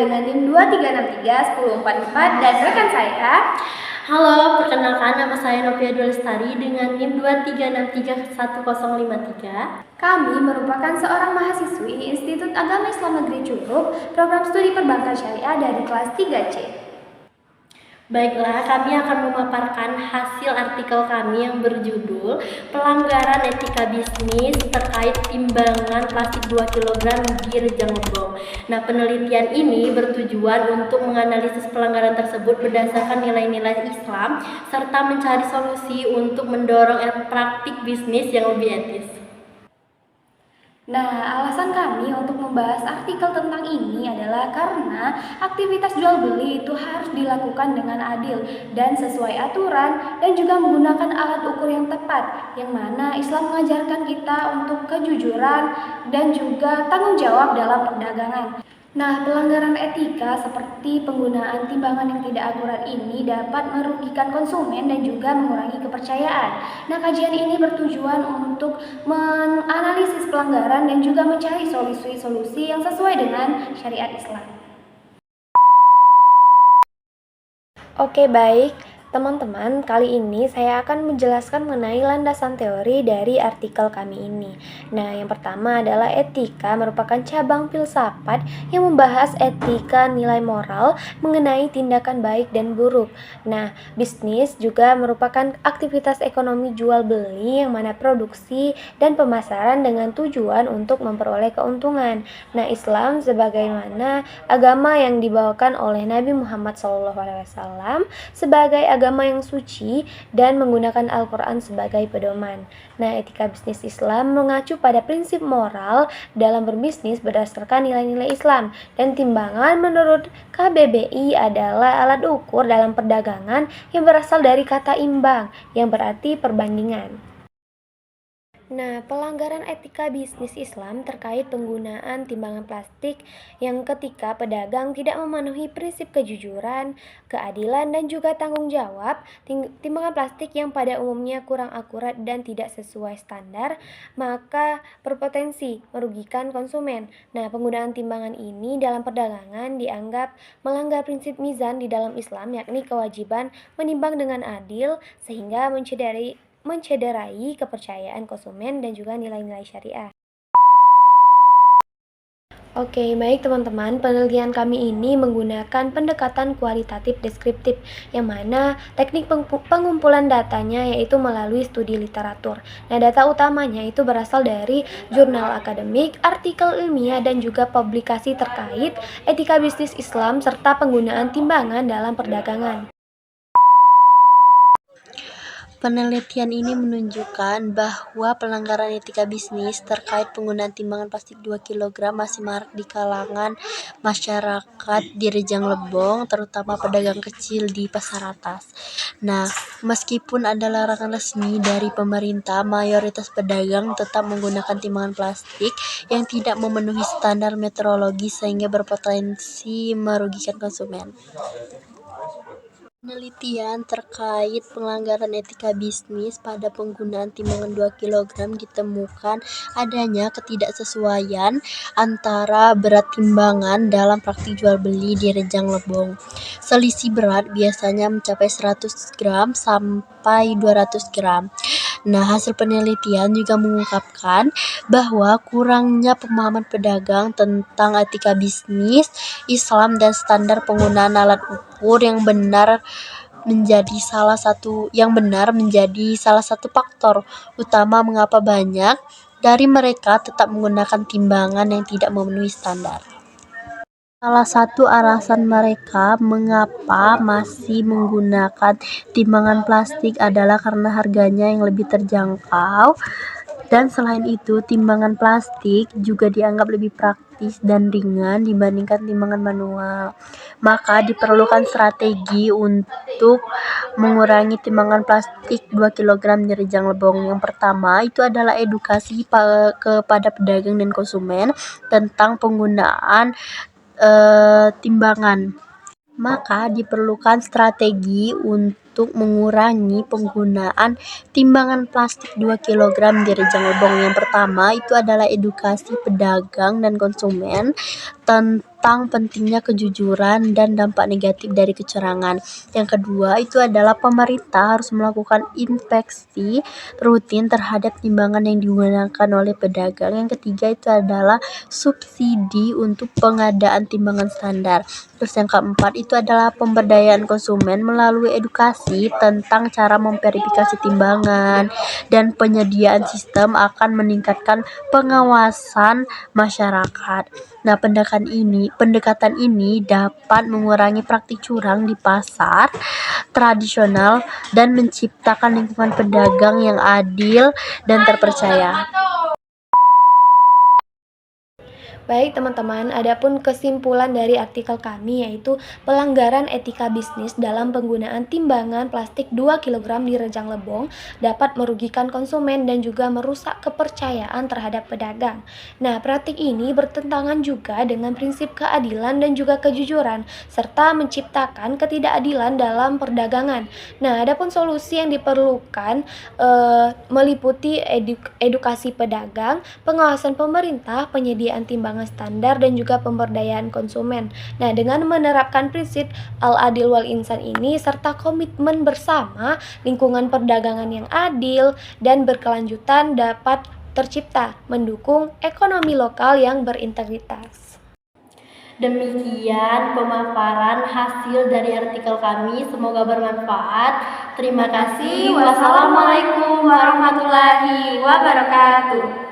dengan NIM 23631044 dan rekan saya. Halo, perkenalkan nama saya Novia Dulestari dengan NIM 23631053. Kami merupakan seorang mahasiswi Institut Agama Islam Negeri Curup, program studi perbankan syariah dari kelas 3C. Baiklah, kami akan memaparkan hasil artikel kami yang berjudul Pelanggaran Etika Bisnis terkait timbangan plastik 2 kg di Rejang Lebong. Nah, penelitian ini bertujuan untuk menganalisis pelanggaran tersebut berdasarkan nilai-nilai Islam serta mencari solusi untuk mendorong praktik bisnis yang lebih etis. Nah, alasan kami untuk membahas artikel tentang ini adalah karena aktivitas jual beli itu harus dilakukan dengan adil dan sesuai aturan dan juga menggunakan alat ukur yang tepat, yang mana Islam mengajarkan kita untuk kejujuran dan juga tanggung jawab dalam perdagangan. Nah, pelanggaran etika seperti penggunaan timbangan yang tidak akurat ini dapat merugikan konsumen dan juga mengurangi kepercayaan. Nah, kajian ini bertujuan untuk menganalisis pelanggaran dan juga mencari solusi-solusi yang sesuai dengan syariat Islam. Oke, baik. Teman-teman, kali ini saya akan menjelaskan mengenai landasan teori dari artikel kami ini. Nah, yang pertama adalah etika merupakan cabang filsafat yang membahas etika nilai moral mengenai tindakan baik dan buruk. Nah, bisnis juga merupakan aktivitas ekonomi jual beli yang mana produksi dan pemasaran dengan tujuan untuk memperoleh keuntungan. Nah, Islam sebagaimana agama yang dibawakan oleh Nabi Muhammad SAW sebagai agama yang suci dan menggunakan Al-Quran sebagai pedoman. Nah, etika bisnis Islam mengacu pada prinsip moral dalam berbisnis berdasarkan nilai-nilai Islam, dan timbangan menurut KBBI adalah alat ukur dalam perdagangan yang berasal dari kata imbang, yang berarti perbandingan. Nah, pelanggaran etika bisnis Islam terkait penggunaan timbangan plastik yang ketika pedagang tidak memenuhi prinsip kejujuran, keadilan, dan juga tanggung jawab. Timbangan plastik yang pada umumnya kurang akurat dan tidak sesuai standar, maka berpotensi merugikan konsumen. Nah, penggunaan timbangan ini dalam perdagangan dianggap melanggar prinsip mizan di dalam Islam, yakni kewajiban menimbang dengan adil sehingga mencederai kepercayaan konsumen dan juga nilai-nilai syariah. Oke, baik teman-teman, penelitian kami ini menggunakan pendekatan kualitatif deskriptif, yang mana teknik pengumpulan datanya yaitu melalui studi literatur. Nah, data utamanya itu berasal dari jurnal akademik, artikel ilmiah, dan juga publikasi terkait etika bisnis Islam serta penggunaan timbangan dalam perdagangan. Penelitian ini menunjukkan bahwa pelanggaran etika bisnis terkait penggunaan timbangan plastik 2 kg masih marak di kalangan masyarakat di Rejang Lebong, terutama pedagang kecil di pasar atas. Nah, meskipun ada larangan resmi dari pemerintah, mayoritas pedagang tetap menggunakan timbangan plastik yang tidak memenuhi standar metrologi sehingga berpotensi merugikan konsumen. Penelitian terkait pelanggaran etika bisnis pada penggunaan timbangan 2 kg ditemukan adanya ketidaksesuaian antara berat timbangan dalam praktik jual beli di Rejang Lebong. Selisih berat biasanya mencapai 100 gram sampai 200 gram. Nah, hasil penelitian juga mengungkapkan bahwa kurangnya pemahaman pedagang tentang etika bisnis Islam dan standar penggunaan alat ukur yang benar menjadi salah satu faktor utama mengapa banyak dari mereka tetap menggunakan timbangan yang tidak memenuhi standar. Salah satu alasan mereka mengapa masih menggunakan timbangan plastik adalah karena harganya yang lebih terjangkau, dan selain itu timbangan plastik juga dianggap lebih praktis dan ringan dibandingkan timbangan manual. Maka diperlukan strategi untuk mengurangi timbangan plastik 2 kg di Rejang Lebong. Yang pertama itu adalah edukasi kepada pedagang dan konsumen tentang penggunaan timbangan. Maka diperlukan strategi untuk mengurangi penggunaan timbangan plastik 2 kg di Rejang Lebong. Yang pertama itu adalah edukasi pedagang dan konsumen tentang pentingnya kejujuran dan dampak negatif dari kecurangan. Yang kedua itu adalah pemerintah harus melakukan inspeksi rutin terhadap timbangan yang digunakan oleh pedagang. Yang ketiga itu adalah subsidi untuk pengadaan timbangan standar. Terus yang keempat itu adalah pemberdayaan konsumen melalui edukasi tentang cara memverifikasi timbangan, dan penyediaan sistem akan meningkatkan pengawasan masyarakat. Nah, pendekatan ini dapat mengurangi praktik curang di pasar tradisional dan menciptakan lingkungan pedagang yang adil dan terpercaya. Baik teman-teman, adapun kesimpulan dari artikel kami yaitu pelanggaran etika bisnis dalam penggunaan timbangan plastik 2 kg di Rejang Lebong dapat merugikan konsumen dan juga merusak kepercayaan terhadap pedagang. Nah, praktik ini bertentangan juga dengan prinsip keadilan dan juga kejujuran serta menciptakan ketidakadilan dalam perdagangan. Nah, adapun solusi yang diperlukan meliputi edukasi pedagang, pengawasan pemerintah, penyediaan timbangan standar dan juga pemberdayaan konsumen. Nah, dengan menerapkan prinsip al-adil wal insan ini serta komitmen bersama, lingkungan perdagangan yang adil dan berkelanjutan dapat tercipta, mendukung ekonomi lokal yang berintegritas. Demikian pemaparan hasil dari artikel kami, semoga bermanfaat. Terima kasih. Wassalamualaikum warahmatullahi wabarakatuh.